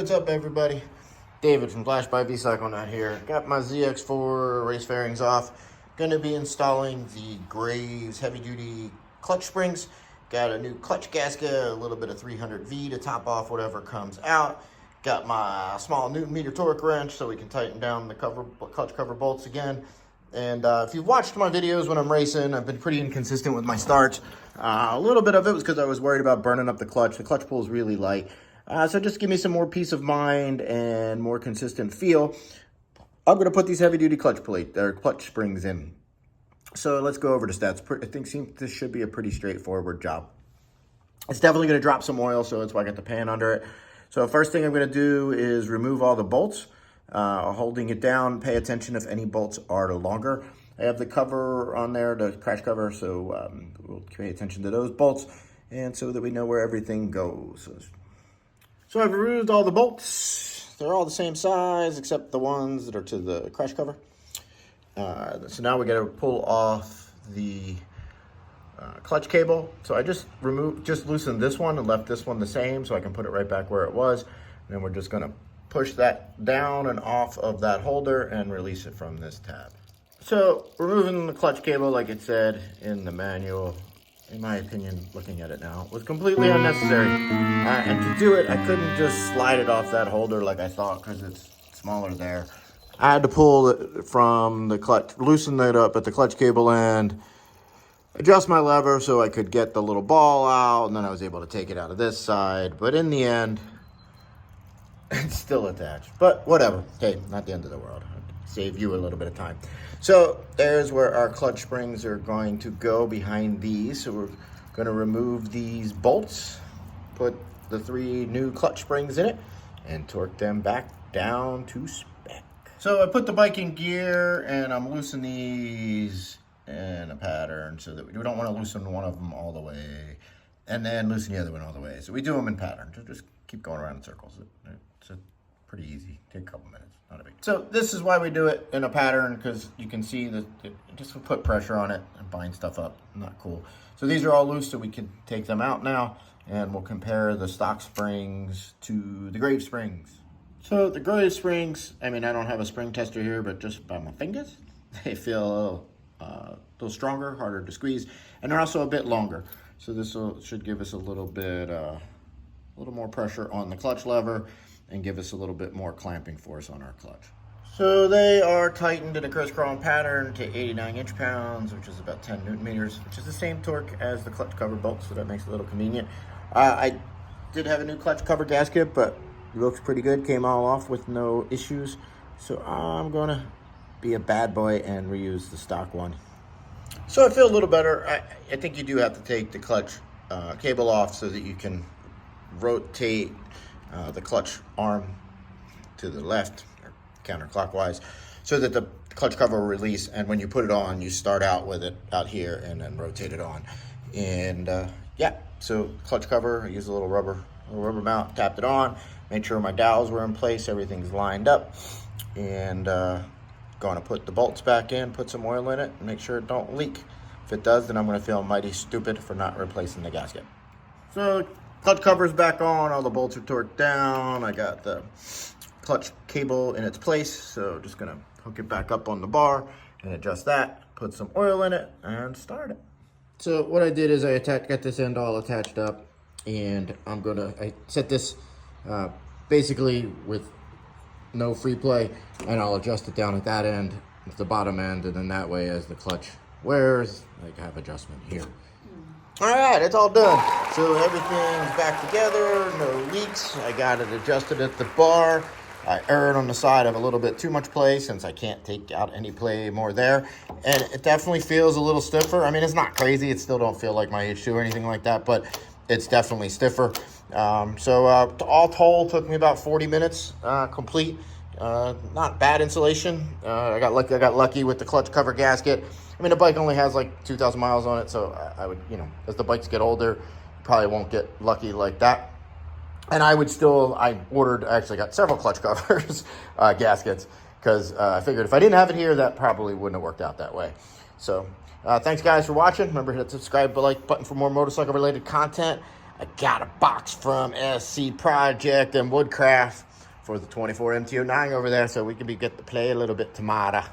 What's up, everybody? David from Flash by V-Cycle here. Got my ZX4 race fairings off. Gonna be installing the Graves heavy-duty clutch springs. Got a new clutch gasket, a little bit of 300V to top off whatever comes out. Got my small Newton-meter torque wrench so we can tighten down the clutch cover bolts again. And if you've watched my videos when I'm racing, I've been pretty inconsistent with my starts. A little bit of it was because I was worried about burning up the clutch. The clutch pull is really light. So just give me some more peace of mind and more consistent feel. I'm going to put these heavy-duty clutch springs in. So let's go over the stats. I think this should be a pretty straightforward job. It's definitely going to drop some oil, so that's why I got the pan under it. So first thing I'm going to do is remove all the bolts. Holding it down, pay attention if any bolts are longer. I have the cover on there, the crash cover, so we'll pay attention to those bolts, and so that we know where everything goes. So I've removed all the bolts. They're all the same size except the ones that are to the crash cover. So now we got to pull off the clutch cable. So I just loosened this one and left this one the same so I can put it right back where it was. And then we're just going to push that down and off of that holder and release it from this tab. So removing the clutch cable, like it said in the manual, in my opinion, looking at it now, was completely unnecessary. And to do it, I couldn't just slide it off that holder like I thought because it's smaller there. I had to pull it from the clutch, loosen it up at the clutch cable end, adjust my lever so I could get the little ball out, and then I was able to take it out of this side. But in the end, it's still attached. But whatever. Hey, not the end of the world. Save you a little bit of time. So there's where our clutch springs are going to go, behind these. So we're going to remove these bolts, put the 3 new clutch springs in it, and torque them back down to spec. So I put the bike in gear, and I'm loosening these in a pattern so that we don't want to loosen one of them all the way and then loosen the other one all the way. So we do them in pattern. So just keep going around in circles. It's pretty easy. Take a couple minutes. Not a big deal. So this is why we do it in a pattern, because you can see that it just put pressure on it and bind stuff up. Not cool. So these are all loose, so we can take them out now, and we'll compare the stock springs to the Graves springs. So the Graves springs, I mean, I don't have a spring tester here, but just by my fingers, they feel a little stronger, harder to squeeze, and they're also a bit longer. So this should give us a little more pressure on the clutch lever and give us a little bit more clamping force on our clutch. So they are tightened in a crisscross pattern to 89 inch-pounds, which is about 10 Newton-meters, which is the same torque as the clutch cover bolt, so that makes it a little convenient. I did have a new clutch cover gasket, but it looks pretty good, came all off with no issues. So I'm gonna be a bad boy and reuse the stock one. So I feel a little better. I think you do have to take the clutch cable off so that you can rotate the clutch arm to the left or counterclockwise so that the clutch cover will release, and when you put it on, you start out with it out here and then rotate it on. And yeah, so clutch cover, I used a little rubber mount, tapped it on, made sure my dowels were in place, everything's lined up, and going to put the bolts back in, put some oil in it, and make sure it don't leak. If it does, then I'm going to feel mighty stupid for not replacing the gasket. So clutch cover's back on, all the bolts are torqued down. I got the clutch cable in its place, so just gonna hook it back up on the bar and adjust that, put some oil in it, and start it. So what I did is I got this end all attached up, and I set this basically with no free play, and I'll adjust it down at that end, at the bottom end, and then that way as the clutch wears, I have adjustment here. All right, it's all done. So everything's back together, no leaks. I got it adjusted at the bar. I erred on the side of a little bit too much play since I can't take out any play more there. And it definitely feels a little stiffer. I mean, it's not crazy. It still don't feel like my H2 or anything like that, but it's definitely stiffer. All told, took me about 40 minutes complete. Not bad insulation. I got lucky with the clutch cover gasket. I mean, the bike only has like 2,000 miles on it, so I would, as the bikes get older, probably won't get lucky like that. And I actually got several clutch covers, gaskets, because I figured if I didn't have it here, that probably wouldn't have worked out that way. So thanks guys for watching. Remember to hit the subscribe like button for more motorcycle related content. I got a box from SC Project and Woodcraft. for the 24 MT09 over there, so we could get to play a little bit tomorrow.